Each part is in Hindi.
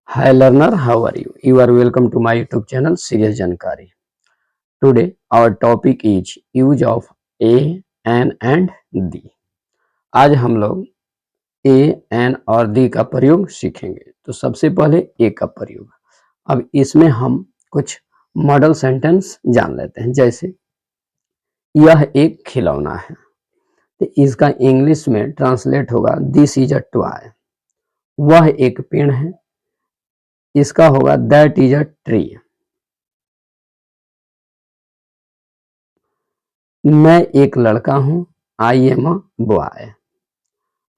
Hi learner, how are you? You are welcome to my YouTube channel Serious Jankari. Today our topic is use of a, an and the. आज हम लोग ए, एन और दी का प्रयोग सीखेंगे। तो सबसे पहले ए का प्रयोग। अब इसमें हम कुछ मॉडल सेंटेंस जान लेते हैं। जैसे यह एक खिलौना है, तो इसका इंग्लिश में ट्रांसलेट होगा दिस इज अ टॉय। वह एक पेड़ है, इसका होगा दैट इज अ ट्री। मैं एक लड़का हूं, आई एम अ बॉय।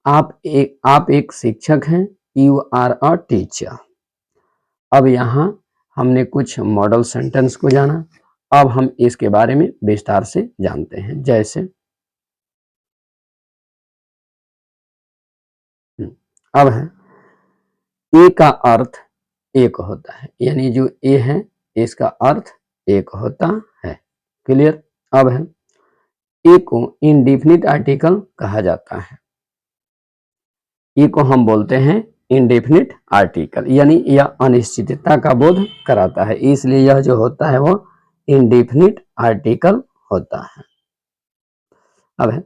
आप एक शिक्षक हैं, यू आर अ टीचर। अब यहाँ हमने कुछ मॉडल सेंटेंस को जाना। अब हम इसके बारे में विस्तार से जानते हैं। जैसे अब है ए का अर्थ एक होता है, यानी जो ए है इसका अर्थ एक होता है। क्लियर। अब है ए को इंडेफिनिट आर्टिकल कहा जाता है। ए को हम बोलते हैं इंडेफिनिट आर्टिकल, यानी यह अनिश्चितता का बोध कराता है, इसलिए यह जो होता है वो इंडेफिनिट आर्टिकल होता है। अब है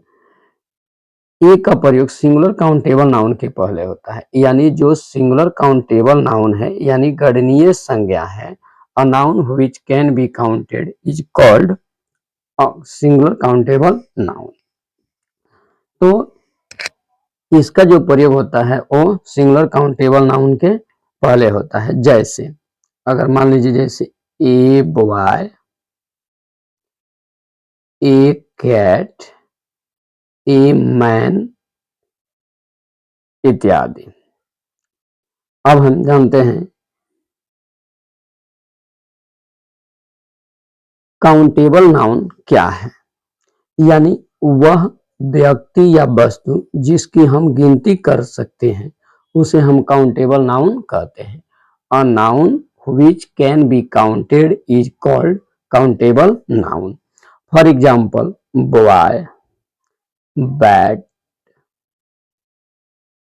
ए का प्रयोग सिंगुलर काउंटेबल नाउन के पहले होता है, यानी जो सिंगुलर काउंटेबल नाउन है यानी गणनीय संज्ञा है, अ noun which can be counted is called a singular countable noun. तो इसका जो प्रयोग होता है वो सिंगुलर काउंटेबल नाउन के पहले होता है। जैसे अगर मान लीजिए जैसे a boy, a cat, a man इत्यादि। अब हम जानते हैं काउंटेबल नाउन क्या है, यानी वह व्यक्ति या वस्तु जिसकी हम गिनती कर सकते हैं उसे हम काउंटेबल नाउन कहते हैं। A noun which can be counted is called countable noun. For example boy, bat,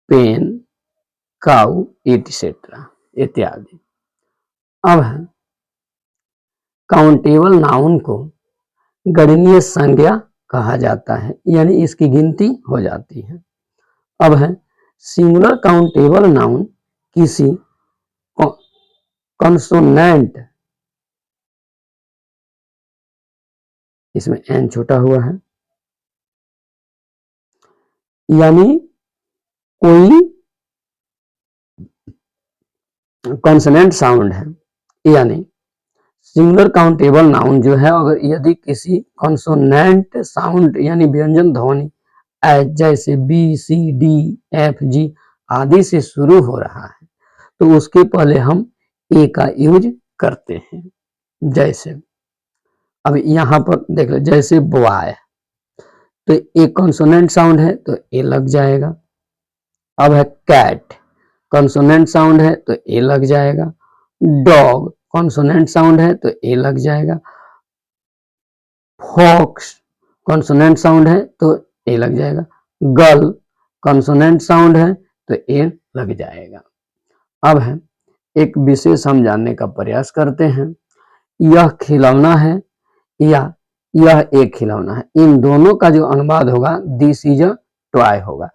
pen, cow etcetera इत्यादि। अब है काउंटेबल नाउन को गणनीय संज्ञा कहा जाता है, यानी इसकी गिनती हो जाती है। अब है सिंगुलर काउंटेबल नाउन किसी कंसोनेंट, इसमें एन छोटा हुआ है, यानी कोई कॉन्सोनेंट साउंड है, यानी सिंगुलर काउंटेबल नाउन जो है अगर यदि किसी कॉन्सोनेंट साउंड यानी व्यंजन ध्वनि जैसे B C D F G आदि से शुरू हो रहा है तो उसके पहले हम ए का यूज करते हैं। जैसे अब यहाँ पर देख लो, जैसे बॉय तो एक कॉन्सोनेंट साउंड है तो ए लग जाएगा। अब है कैट, कॉन्सोनेंट साउंड है तो ए लग जाएगा। डॉग कॉन्सोनेंट साउंड है तो ए लग जाएगा। फॉक्स कॉन्सोनेंट साउंड है तो ए लग जाएगा। गर्ल कॉन्सोनेंट साउंड है तो ए लग जाएगा। अब है एक विशेष हम जानने का प्रयास करते हैं। यह खिलौना है या यह एक खिलौना है, इन दोनों का जो अनुवाद होगा दिस इज अ टॉय होगा,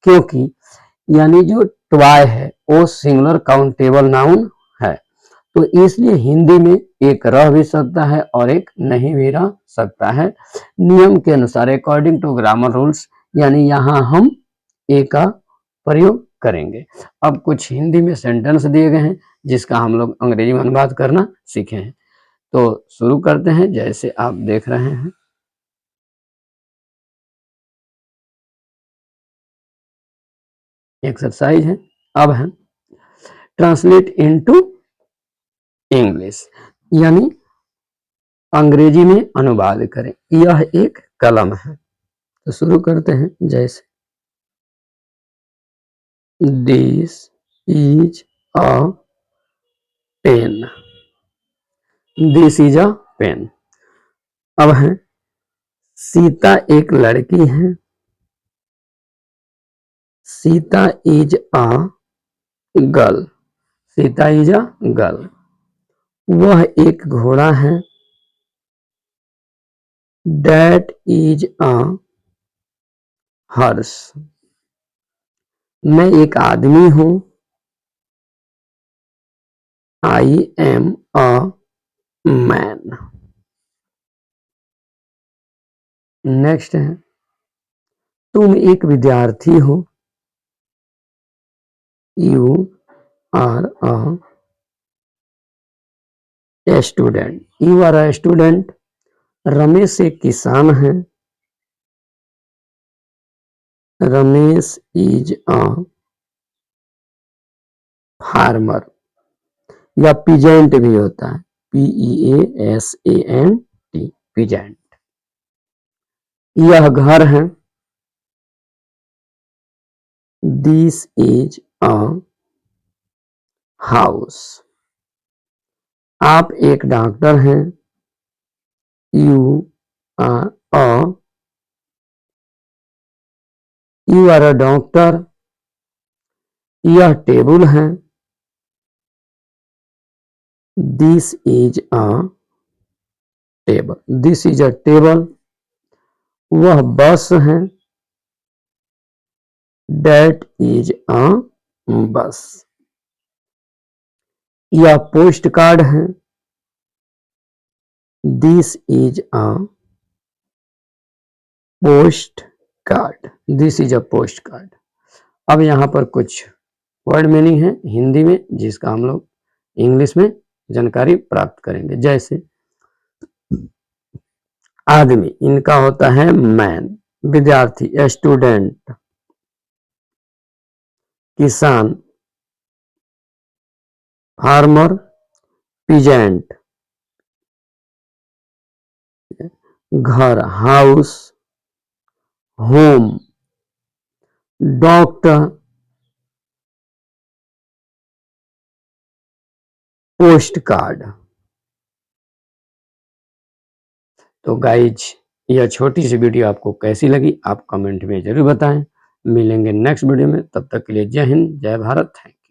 क्योंकि यानी जो टॉय है वो सिंगुलर काउंटेबल नाउन है, तो इसलिए हिंदी में एक रह भी सकता है और एक नहीं भी रह सकता है नियम के अनुसार, अकॉर्डिंग टू ग्रामर रूल्स, यानी यहाँ हम ए का प्रयोग करेंगे। अब कुछ हिंदी में सेंटेंस दिए गए हैं जिसका हम लोग अंग्रेजी में अनुवाद करना सीखे हैं, तो शुरू करते हैं। जैसे आप देख रहे हैं एक्सरसाइज है। अब है ट्रांसलेट इनटू इंग्लिश, यानी अंग्रेजी में अनुवाद करें। यह एक कलम है, तो शुरू करते हैं। जैसे this is a pen, this is a pen. अब है सीता एक लड़की है, Sita is a girl, Sita is a girl. वह एक घोड़ा है। That is a horse। मैं एक आदमी हूं। I am a man। Next है, तुम एक विद्यार्थी हो। You are a student। You are a student। Ramesh एक किसान है। Ramesh is a farmer. या पीजेंट भी होता है, PEASANT, पीजेंट। यह घर है। This is a house. आप एक डॉक्टर हैं। You are a doctor. यह टेबल है। This is a table. This is a table. वह बस है। That is a bus. यह पोस्ट कार्ड है। This is a post card. This is a post card. अब यहाँ पर कुछ वर्ड मीनिंग है हिंदी में, जिसका हम लोग इंग्लिश में जानकारी प्राप्त करेंगे। जैसे आदमी, इनका होता है मैन। विद्यार्थी, स्टूडेंट। किसान, फार्मर, पीजेंट। घर, house, home, doctor, post card. तो गाइज, यह छोटी सी वीडियो आपको कैसी लगी आप कमेंट में जरूर बताएं। मिलेंगे नेक्स्ट वीडियो में, तब तक के लिए जय हिंद, जय भारत। Thank you.